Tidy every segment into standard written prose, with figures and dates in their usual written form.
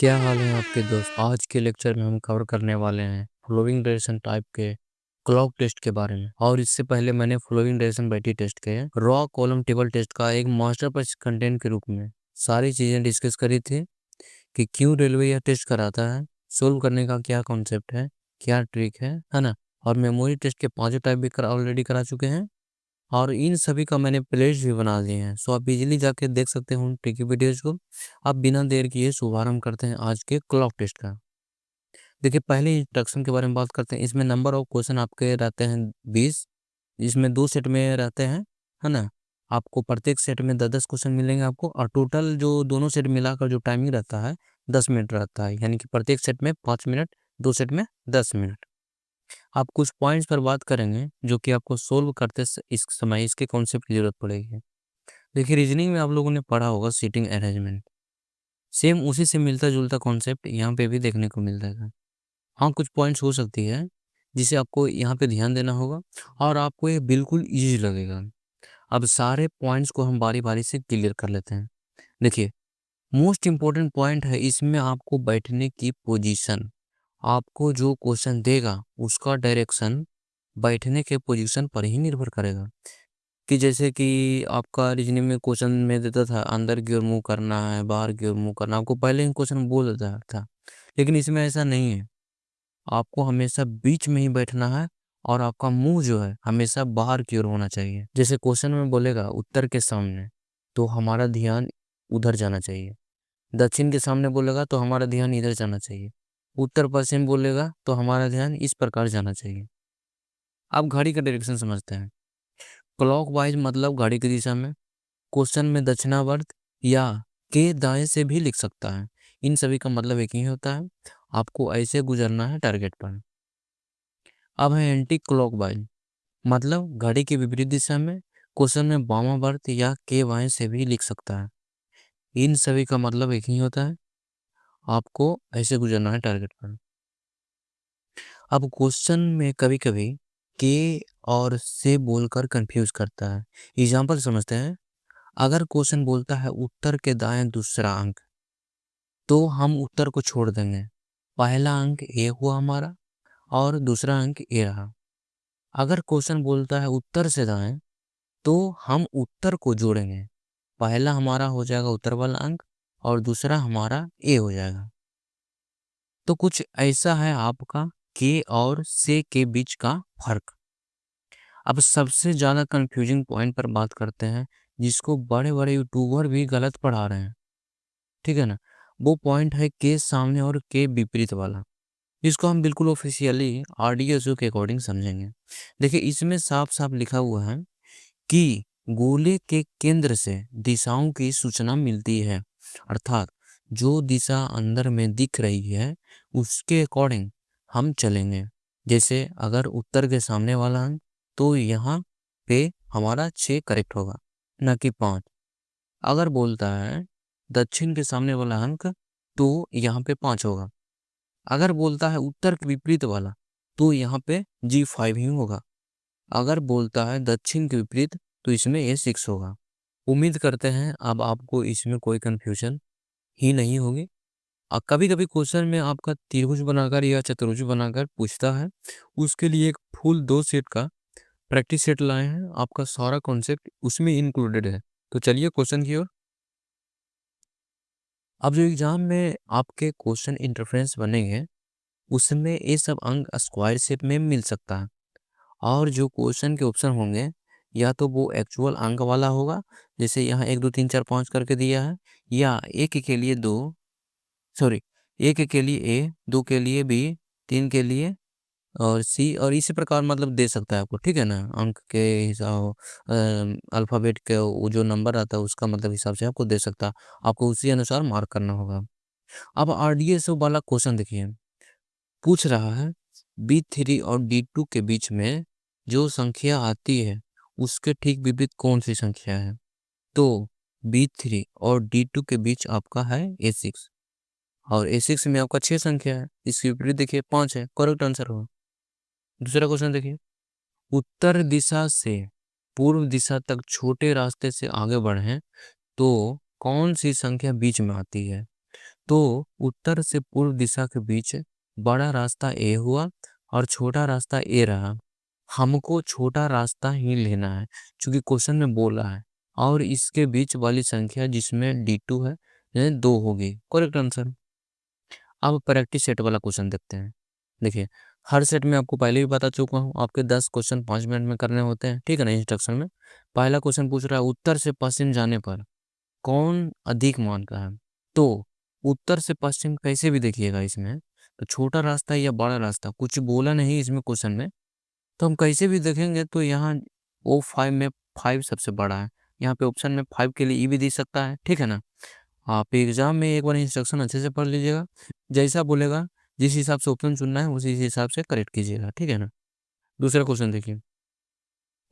क्या हाल है आपके दोस्त। आज के लेक्चर में हम कवर करने वाले हैं फ्लोइंग डायरेक्शन टाइप के क्लॉक टेस्ट के बारे में। और इससे पहले मैंने फ्लोइंग डायरेक्शन बैटरी टेस्ट के रॉ कॉलम टेबल टेस्ट का एक मास्टर क्लास कंटेंट के रूप में सारी चीजें डिस्कस करी थी कि क्यों रेलवे यह टेस्ट कराता है, सोल्व करने का क्या कॉन्सेप्ट है, क्या ट्रिक है ना। और मेमोरी टेस्ट के 5 टाइप भी ऑलरेडी करा चुके हैं और इन सभी का मैंने प्लेलिस्ट भी बना दिए हैं, सो आप इजीली जाके देख सकते हो उन ट्रिकी वीडियोज को। अब बिना देर किए शुभारंभ करते हैं आज के क्लॉक टेस्ट का। देखिए, पहले इंस्ट्रक्शन के बारे में बात करते हैं। इसमें नंबर ऑफ क्वेश्चन आपके रहते हैं 20। इसमें 2 सेट में रहते हैं, है ना। आपको प्रत्येक सेट में 10-10 क्वेश्चन मिलेंगे आपको, और टोटल जो दोनों सेट मिलाकर जो टाइमिंग रहता है 10 मिनट रहता है, यानी कि प्रत्येक सेट में 5 मिनट, 2 सेट में 10 मिनट। आप कुछ पॉइंट्स पर बात करेंगे जो कि आपको सोल्व करते इस समय इसके कॉन्सेप्ट की जरूरत पड़ेगी। देखिए, रीजनिंग में आप लोगों ने पढ़ा होगा सीटिंग अरेंजमेंट, सेम उसी से मिलता जुलता कॉन्सेप्ट यहाँ पे भी देखने को मिलता है। हाँ, कुछ पॉइंट्स हो सकती है जिसे आपको यहाँ पे ध्यान देना होगा और आपको ये बिल्कुल इजी लगेगा। अब सारे पॉइंट्स को हम बारी बारी से क्लियर कर लेते हैं। देखिए, मोस्ट इम्पोर्टेंट पॉइंट है इसमें आपको बैठने की पोजीशन। आपको जो क्वेश्चन देगा उसका डायरेक्शन बैठने के पोजीशन पर ही निर्भर करेगा। कि जैसे कि आपका रीजनिंग में क्वेश्चन में देता था अंदर की ओर मुँह करना है, बाहर की ओर मुँह करना, आपको पहले ही क्वेश्चन बोल देता था। लेकिन इसमें ऐसा नहीं है, आपको हमेशा बीच में ही बैठना है और आपका मुँह जो है हमेशा बाहर की ओर होना चाहिए। जैसे क्वेश्चन में बोलेगा उत्तर के सामने, तो हमारा ध्यान उधर जाना चाहिए। दक्षिण के सामने बोलेगा तो हमारा ध्यान इधर जाना चाहिए। उत्तर पश्चिम बोलेगा तो हमारा ध्यान इस प्रकार जाना चाहिए। अब घड़ी का डायरेक्शन समझते हैं। क्लॉकवाइज मतलब घड़ी की दिशा में, क्वेश्चन में दक्षिणावर्त या के दाएं से भी लिख सकता है। इन सभी का मतलब एक ही होता है, आपको ऐसे गुजरना है टारगेट पर। अब है एंटी क्लॉकवाइज, मतलब घड़ी की विपरीत दिशा में, क्वेश्चन में वामावर्त या के बाएं से भी लिख सकता है। इन सभी का मतलब एक ही होता है, आपको ऐसे गुजरना है टारगेट पर। अब क्वेश्चन में कभी कभी के और से बोलकर कंफ्यूज करता है। एग्जाम्पल समझते हैं। अगर क्वेश्चन बोलता है उत्तर के दाएं दूसरा अंक, तो हम उत्तर को छोड़ देंगे। पहला अंक ए हुआ हमारा और दूसरा अंक ए रहा। अगर क्वेश्चन बोलता है उत्तर से दाएं, तो हम उत्तर को जोड़ेंगे। पहला हमारा हो जाएगा उत्तर वाला अंक और दूसरा हमारा ए हो जाएगा। तो कुछ ऐसा है आपका के और से के बीच का फर्क। अब सबसे ज्यादा कंफ्यूजिंग पॉइंट पर बात करते हैं, जिसको बड़े बड़े यूट्यूबर भी गलत पढ़ा रहे हैं, ठीक है ना। वो पॉइंट है के सामने और के विपरीत वाला, जिसको हम बिल्कुल ऑफिशियली आरडीएसओ के अकॉर्डिंग समझेंगे। देखिए, इसमें साफ साफ लिखा हुआ है कि गोले के केंद्र से दिशाओं की सूचना मिलती है, अर्थात जो दिशा अंदर में दिख रही है उसके अकॉर्डिंग हम चलेंगे। जैसे अगर उत्तर के सामने वाला अंक, तो यहाँ पे हमारा 6 करेक्ट होगा, न कि 5। अगर बोलता है दक्षिण के सामने वाला अंक, तो यहाँ पे 5 होगा। अगर बोलता है उत्तर के विपरीत वाला, तो यहाँ पे G5 ही होगा। अगर बोलता है दक्षिण के विपरीत, तो इसमें A6 होगा। उम्मीद करते हैं अब आपको इसमें कोई कंफ्यूजन ही नहीं होगी। कभी कभी क्वेश्चन में आपका त्रिभुज बनाकर या चतुर्भुज बनाकर पूछता है, उसके लिए एक फुल 2 सेट का प्रैक्टिस सेट लाए हैं। आपका सारा कॉन्सेप्ट उसमें इंक्लूडेड है। तो चलिए क्वेश्चन की ओर। अब जो एग्जाम में आपके क्वेश्चन इंटरफेरेंस बनेंगे, उसमें ये सब अंक स्क्वायर शेप में मिल सकता है। और जो क्वेश्चन के ऑप्शन होंगे, या तो वो एक्चुअल अंक वाला होगा, जैसे यहाँ 1 2 3 4 5 करके दिया है, या एक के लिए 2, सॉरी, एक के लिए ए, 2 के लिए बी, 3 के लिए और सी, और इसी प्रकार मतलब दे सकता है आपको, ठीक है ना। अंक के हिसाब, अल्फ़ाबेट के वो जो नंबर आता है उसका मतलब हिसाब से आपको दे सकता है। आपको उसी अनुसार मार्क करना होगा। अब आरडीएसओ वाला क्वेश्चन देखिए, पूछ रहा है B3 और D2 के बीच में जो संख्या आती है उसके ठीक विपरीत कौन सी संख्या है। तो B3 और D2 के बीच आपका है A6, और A6 में आपका 6 संख्या है, इसके विपरीत देखिए 5 है, करेक्ट आंसर होगा। दूसरा क्वेश्चन देखिए, उत्तर दिशा से पूर्व दिशा तक छोटे रास्ते से आगे बढ़ें तो कौन सी संख्या बीच में आती है। तो उत्तर से पूर्व दिशा के बीच बड़ा रास्ता ए हुआ और छोटा रास्ता ए रहा। हमको छोटा रास्ता ही लेना है क्योंकि क्वेश्चन में बोला है, और इसके बीच वाली संख्या जिसमें D2 है यानी 2 होगी। Correct answer. अब प्रैक्टिस सेट वाला क्वेश्चन देखते हैं। देखिए, हर सेट में आपको पहले भी बता चुका हूँ, आपके 10 क्वेश्चन 5 मिनट में करने होते हैं, ठीक है ना। इंस्ट्रक्शन में पहला क्वेश्चन पूछ रहा है उत्तर से पश्चिम जाने पर कौन अधिक मान का है। तो उत्तर से पश्चिम कैसे भी देखिएगा, इसमें तो छोटा रास्ता या बड़ा रास्ता कुछ बोला नहीं इसमें क्वेश्चन में, तो हम कैसे भी देखेंगे तो यहाँ O5 में 5 सबसे बड़ा है। यहाँ पे ऑप्शन में 5 के लिए ई भी दे सकता है, ठीक है ना। आप एग्जाम में एक बार इंस्ट्रक्शन अच्छे से पढ़ लीजिएगा, जैसा बोलेगा जिस हिसाब से ऑप्शन चुनना है उसी हिसाब से करेक्ट कीजिएगा, ठीक है ना। दूसरा क्वेश्चन देखिए,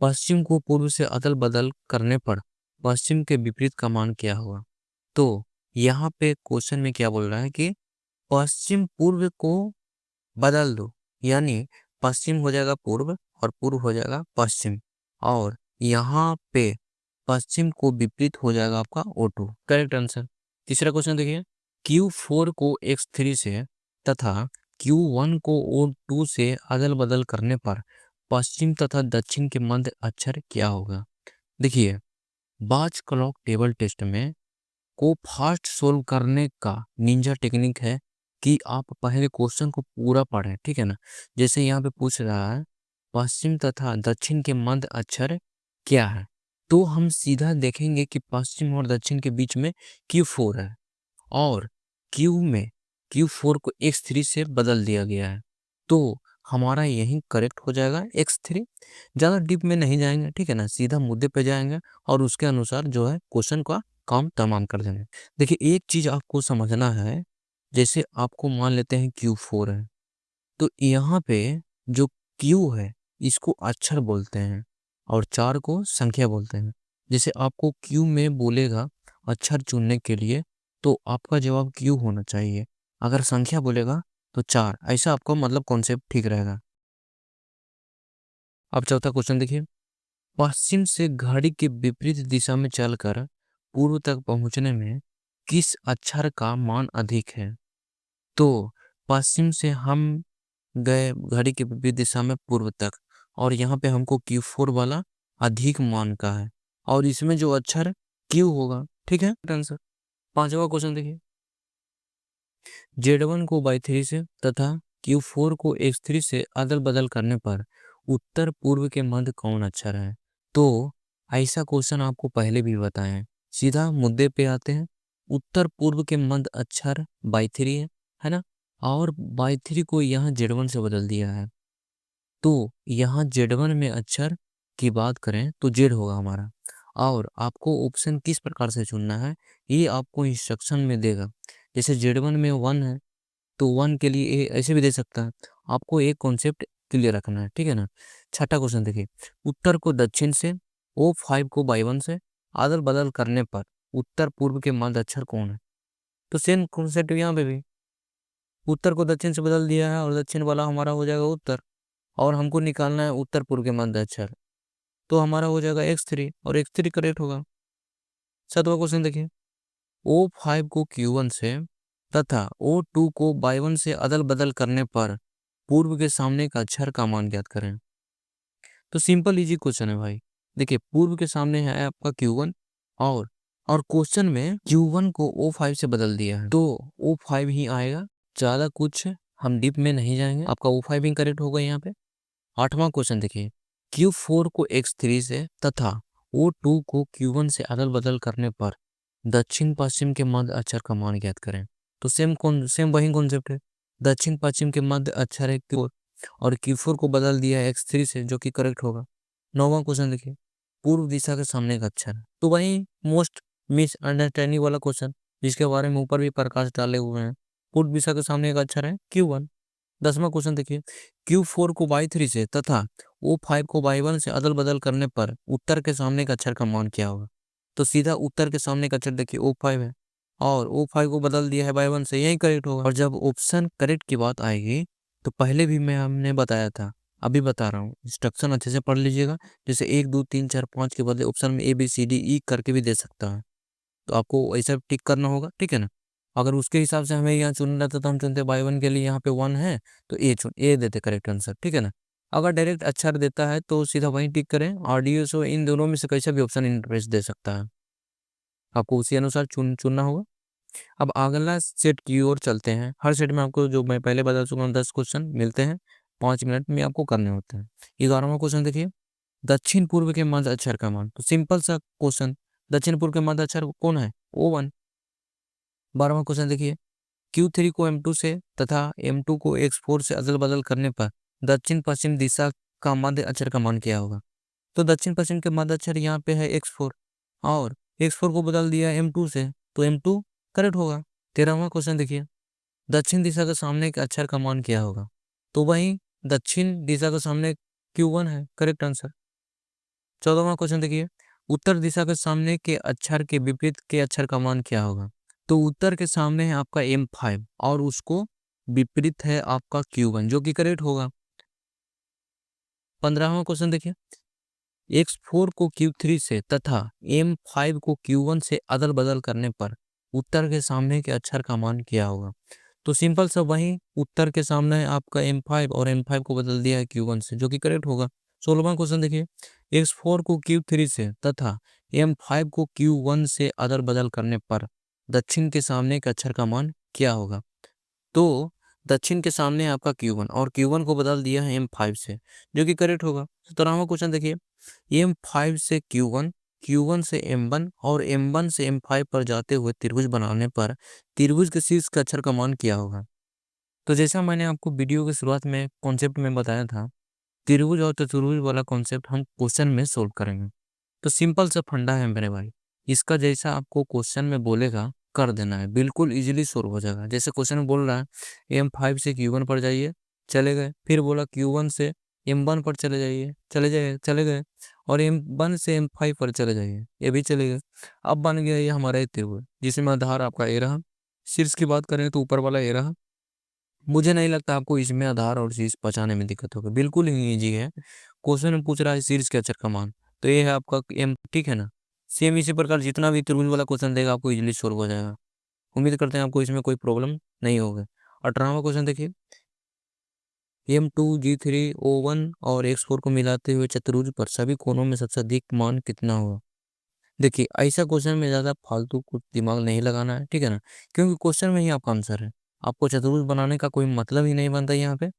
पश्चिम को पूर्व से अदल बदल करने पर पश्चिम के विपरीत का मान क्या होगा। तो यहाँ पे क्वेश्चन में क्या बोल रहा है कि पश्चिम पूर्व को बदल दो, यानी पश्चिम हो जाएगा पूर्व और पूर्व हो जाएगा पश्चिम, और यहाँ पे पश्चिम को विपरीत हो जाएगा आपका O2। Correct answer. तीसरा क्वेश्चन देखिए, Q4 को X3 से तथा Q1 को O2 से अदल बदल करने पर पश्चिम तथा दक्षिण के मध्य अक्षर क्या होगा। देखिए, बाज क्लॉक टेबल टेस्ट में को फास्ट सोल्व करने का निंजा टेक्निक है कि आप पहले क्वेश्चन को पूरा पढ़ें, ठीक है ना। जैसे यहाँ पे पूछ रहा है पश्चिम तथा दक्षिण के मध्य अक्षर क्या है, तो हम सीधा देखेंगे कि पश्चिम और दक्षिण के बीच में Q4 है, और Q में Q4 को X3 से बदल दिया गया है, तो हमारा यही करेक्ट हो जाएगा X3। ज़्यादा डीप में नहीं जाएंगे, ठीक है ना, सीधा मुद्दे पे जाएंगे और उसके अनुसार जो है क्वेश्चन का काम तमाम कर देंगे। देखिए, एक चीज आपको समझना है, जैसे आपको मान लेते हैं Q4 है, तो यहाँ पे जो Q है इसको अक्षर बोलते हैं और 4 को संख्या बोलते हैं। जैसे आपको Q में बोलेगा अक्षर चुनने के लिए, तो आपका जवाब Q होना चाहिए। अगर संख्या बोलेगा तो 4, ऐसा आपको मतलब कॉन्सेप्ट ठीक रहेगा। अब चौथा क्वेश्चन देखिए, पश्चिम से घड़ी के विपरीत दिशा में चलकर पूर्व तक पहुंचने में किस अक्षर का मान अधिक है। तो पश्चिम से हम गए घड़ी के विपरीत दिशा में पूर्व तक, और यहाँ पे हमको Q4 वाला अधिक मान का है, और इसमें जो अक्षर Q होगा, ठीक है आंसर। पांचवा क्वेश्चन देखिए, Z1 को Y3 से तथा Q4 को X3 से अदल बदल करने पर उत्तर पूर्व के मध्य कौन अक्षर है। तो ऐसा क्वेश्चन आपको पहले भी बताए हैं। सीधा मुद्दे पे आते हैं, उत्तर पूर्व के मध्य अक्षर Y3 है ना, और Y3 को यहाँ Z1 से बदल दिया है, तो यहाँ Z1 में अक्षर की बात करें तो Z होगा हमारा। और आपको ऑप्शन किस प्रकार से चुनना है ये आपको इंस्ट्रक्शन में देगा। जैसे Z1 में 1 है तो 1 के लिए ऐसे भी दे सकता है। आपको एक कॉन्सेप्ट क्लियर रखना है, ठीक है ना। छठा क्वेश्चन देखिए, उत्तर को दक्षिण से O5 को Y1 से अदल बदल करने पर उत्तर पूर्व के मध्य अक्षर कौन है। तो सेम कॉन्सेप्ट यहाँ पे भी, उत्तर को दक्षिण से बदल दिया है और दक्षिण वाला हमारा हो जाएगा उत्तर, और हमको निकालना है उत्तर पूर्व के मध्य अक्षर, तो हमारा हो जाएगा X3, और X3 करेक्ट होगा। सातवां क्वेश्चन देखिए, O5 को Q1 से तथा O2 को Y1 से अदल बदल करने पर पूर्व के सामने का अक्षर का मान ज्ञात करें। तो सिंपल इजी क्वेश्चन है भाई। देखिए, पूर्व के सामने है आपका Q1, और क्वेश्चन में Q1 को O5 से बदल दिया है, तो O5 ही आएगा। ज्यादा कुछ हम डीप में नहीं जाएंगे, आपका O5 ही करेक्ट होगा यहाँ पे। आठवां क्वेश्चन देखिए, Q4 को X3 से तथा O2 को Q1 से अदल बदल करने पर दक्षिण पश्चिम के मध्य अक्षर का मान ज्ञात करें। तो सेम वही कॉन्सेप्ट है, दक्षिण पश्चिम के मध्य अक्षर है Q4, और Q4 को बदल दिया है X3 से, जो कि करेक्ट होगा। नौवां क्वेश्चन देखिए, पूर्व दिशा के सामने का अक्षर है, तो वही मोस्ट मिसअंडरस्टैंडिंग वाला क्वेश्चन जिसके बारे में ऊपर भी प्रकाश डाले हुए हैं। पूर्व दिशा के सामने का अक्षर है Q1। 10वां क्वेश्चन देखिए, Q4 को Y3 से तथा O5 को Y1 से अदल बदल करने पर उत्तर के सामने का अक्षर का मान क्या होगा। तो सीधा उत्तर के सामने का अक्षर देखिए O5 है, और O5 को बदल दिया है Y1 से, यही करेक्ट होगा। और जब ऑप्शन करेक्ट की बात आएगी तो पहले भी मैं हमने बताया था, अभी बता रहा हूँ, इंस्ट्रक्शन अच्छे से पढ़ लीजिएगा। जैसे 1 2 3 4 5 के बदले ऑप्शन में A B C D E करके भी दे सकता है, तो आपको ऐसा टिक करना होगा, ठीक है ना। अगर उसके हिसाब से हमें यहाँ चुनना रहता तो हम चुनते y1 के लिए यहाँ पे 1 है तो ए देते करेक्ट आंसर, ठीक है ना। अगर डायरेक्ट अक्षर देता है तो सीधा वहीं टिक करें, RDSO इन दोनों में से कैसा भी ऑप्शन इंटरफेस दे सकता है, आपको उसी अनुसार चुनना होगा। अब अगला सेट की ओर चलते हैं। हर सेट में आपको जो मैं पहले बता चुका हूँ 10 क्वेश्चन मिलते हैं, 5 मिनट में आपको करने होते हैं। 11वां क्वेश्चन देखिए, दक्षिण पूर्व के मध्य अक्षर का मान। तो सिंपल सा क्वेश्चन, दक्षिण पूर्व के मध्य अक्षर कौन है, O1। 12वां क्वेश्चन देखिए, Q3 को M2 से तथा M2 को X4 से अदल बदल करने पर दक्षिण पश्चिम दिशा का मध्य अक्षर का मान क्या होगा। तो दक्षिण पश्चिम के मध्य अक्षर यहाँ पे है X4 और X4 को बदल दिया M2 से तो M2 करेक्ट होगा। 13वां क्वेश्चन देखिए, दक्षिण दिशा के सामने के अक्षर का मान क्या होगा। तो वही दक्षिण दिशा के सामने Q1 है, करेक्ट आंसर। 14वां क्वेश्चन देखिए, उत्तर दिशा के सामने के अक्षर के विपरीत के अक्षर का मान क्या होगा। तो उत्तर के सामने है आपका M5 और उसको विपरीत है आपका Q1 जो कि करेक्ट होगा। 15वां क्वेश्चन देखिए, X4 को Q3 से तथा M5 को Q1 से अदल बदल करने पर उत्तर के सामने के अक्षर का मान क्या होगा। तो सिंपल सा वही उत्तर के सामने है आपका M5 और M5 को बदल दिया है Q1 से जो कि करेक्ट होगा। 16वां क्वेश्चन देखिए, X4 को Q3 से तथा M5 को Q1 से अदल बदल करने पर दक्षिण के सामने के अक्षर का मान क्या होगा। तो दक्षिण के सामने है आपका Q1 और Q1 को बदल दिया है M5 से जो कि करेक्ट होगा। 17वां क्वेश्चन देखिए, M5 से Q1, Q1 से M1 और M1 से M5 पर जाते हुए त्रिभुज बनाने पर त्रिभुज के शीर्ष के अक्षर का मान क्या होगा। तो जैसा मैंने आपको वीडियो की शुरुआत में कॉन्सेप्ट में बताया था, त्रिभुज और चतुर्भुज वाला कॉन्सेप्ट हम क्वेश्चन में सोल्व करेंगे। तो सिंपल सा फंडा है मेरे भाई, इसका जैसा आपको क्वेश्चन में बोलेगा कर देना है, बिल्कुल इजीली सोल्व हो जाएगा। जैसे क्वेश्चन में बोल रहा है M5 से Q1 पर जाइए, चले गए, फिर बोला Q1 से M1 पर चले जाइए, चले गए और M1 से M5 पर चले जाइए, ये भी चले गए। अब बन गया ये हमारा त्रिभुज जिसमें आधार आपका ए रहा, शीर्ष की बात करें तो ऊपर वाला ए रहा। मुझे नहीं लगता आपको इसमें आधार और शीर्ष पहचाने में दिक्कत होगी, बिल्कुल ही ईजी है। क्वेश्चन में पूछ रहा है शीर्ष के अक्षर का मान, तो ये है आपका M, ठीक है ना। सेम इसी प्रकार जितना भी त्रिभुज वाला क्वेश्चन देगा आपको इजीली सोल्व हो जाएगा। उम्मीद करते हैं आपको इसमें कोई प्रॉब्लम नहीं होगी। 18वां क्वेश्चन देखिए, M2, G3, O1 और X4 को मिलाते हुए चतुर्भुज पर सभी कोनों में सबसे अधिक मान कितना होगा। देखिए ऐसा क्वेश्चन में ज़्यादा फालतू कुछ दिमाग नहीं लगाना है, ठीक है ना, क्योंकि क्वेश्चन में ही आपका आंसर है। आपको चतुर्भुज बनाने का कोई मतलब ही नहीं बनता यहाँ पे।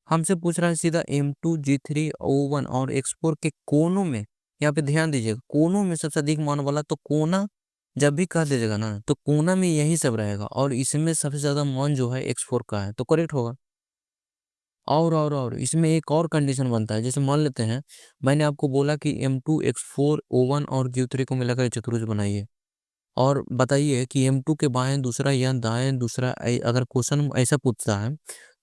हमसे पूछ रहा है सीधा M2, G3, O1 और X4 के कोनों में, यहाँ पे ध्यान दीजिएगा, कोनों में सबसे अधिक मान वाला, तो कोना जब भी कह दीजिएगा ना तो कोना में यही सब रहेगा और इसमें सबसे ज्यादा मान जो है X4 का है तो करेक्ट होगा। और इसमें एक और कंडीशन बनता है, जैसे मान लेते हैं मैंने आपको बोला कि M2, X4, O1 और Q3 को मिलाकर चतुर्भुज बनाइए और बताइए कि M2 के बाएं दूसरा या दाएं दूसरा, अगर क्वेश्चन ऐसा पूछता है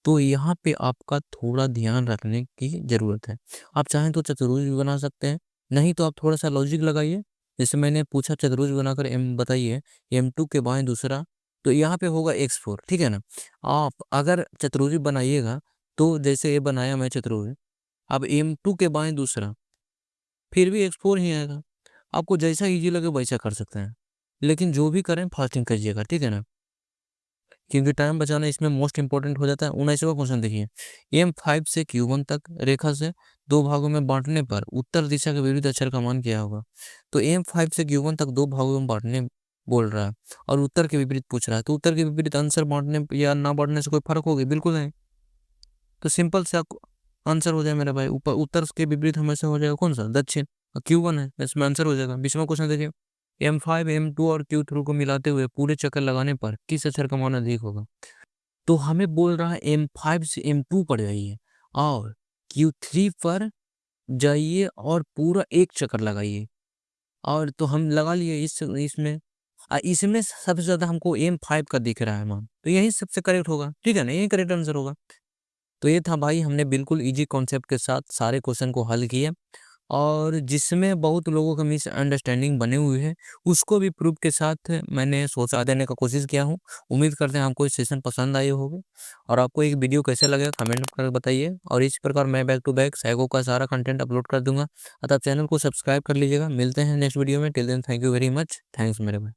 तो यहाँ पे आपका थोड़ा ध्यान रखने की जरूरत है। आप चाहें तो चतुर्भुज भी बना सकते हैं, नहीं तो आप थोड़ा सा लॉजिक लगाइए। जैसे मैंने पूछा चतुर्भुज बनाकर बताइए M2 के बाएं दूसरा, तो यहाँ पे होगा X4, ठीक है ना। आप अगर चतुर्भुज बनाइएगा तो जैसे ये बनाया मैं चतुर्भुज, अब M2 के बाएं दूसरा, फिर भी X4 ही आएगा। आपको जैसा इजी लगे वैसा कर सकते हैं, लेकिन जो भी करें फास्टिंग करिएगा, ठीक है ना, क्योंकि टाइम बचाना इसमें मोस्ट इंपॉर्टेंट हो जाता है। 19वां क्वेश्चन देखिए, M5 से Q1 तक रेखा से दो भागों में बांटने पर उत्तर दिशा के विरुद्ध अक्षर का मान क्या होगा। तो M5 से Q1 तक दो भागों में बांटने बोल रहा है और उत्तर के विपरीत पूछ रहा है, तो उत्तर के विपरीत आंसर बांटने या ना बांटने से कोई फर्क होगी, बिल्कुल नहीं। तो सिंपल से आंसर हो जाए मेरा भाई, ऊपर उत्तर के विपरीत हमेशा हो जाएगा कौन सा, दक्षिण, Q1 है, इसमें आंसर हो जाएगा। 20वां क्वेश्चन देखिए, M5, M2 और Q3 को मिलाते हुए पूरे चक्कर लगाने पर किस अक्षर का मान अधिक होगा। तो हमें बोल रहा है M5 से M2 पर जाइए और Q3 पर जाइए और पूरा एक चक्कर लगाइए, और तो हम लगा लिए इसमें इसमें सबसे ज्यादा हमको M5 का दिख रहा है मान, तो यही सबसे करेक्ट होगा, ठीक है ना, यही करेक्ट आंसर होगा। तो ये था भाई, हमने बिल्कुल इजी कॉन्सेप्ट के साथ सारे क्वेश्चन को हल किया और जिसमें बहुत लोगों का मिसअंडरस्टैंडिंग बने हुए हैं उसको भी प्रूफ के साथ मैंने सोचा देने का कोशिश किया हूँ। उम्मीद करते हैं आपको ये सेशन पसंद आए होंगे और आपको एक वीडियो कैसे लगेगा कमेंट कर बताइए। और इस प्रकार मैं बैक टू बैक सैगो का सारा कंटेंट अपलोड कर दूंगा, अतः चैनल को सब्सक्राइब कर लीजिएगा। मिलते हैं नेक्स्ट वीडियो में, till then thank you very much, thanks मेरे भाई।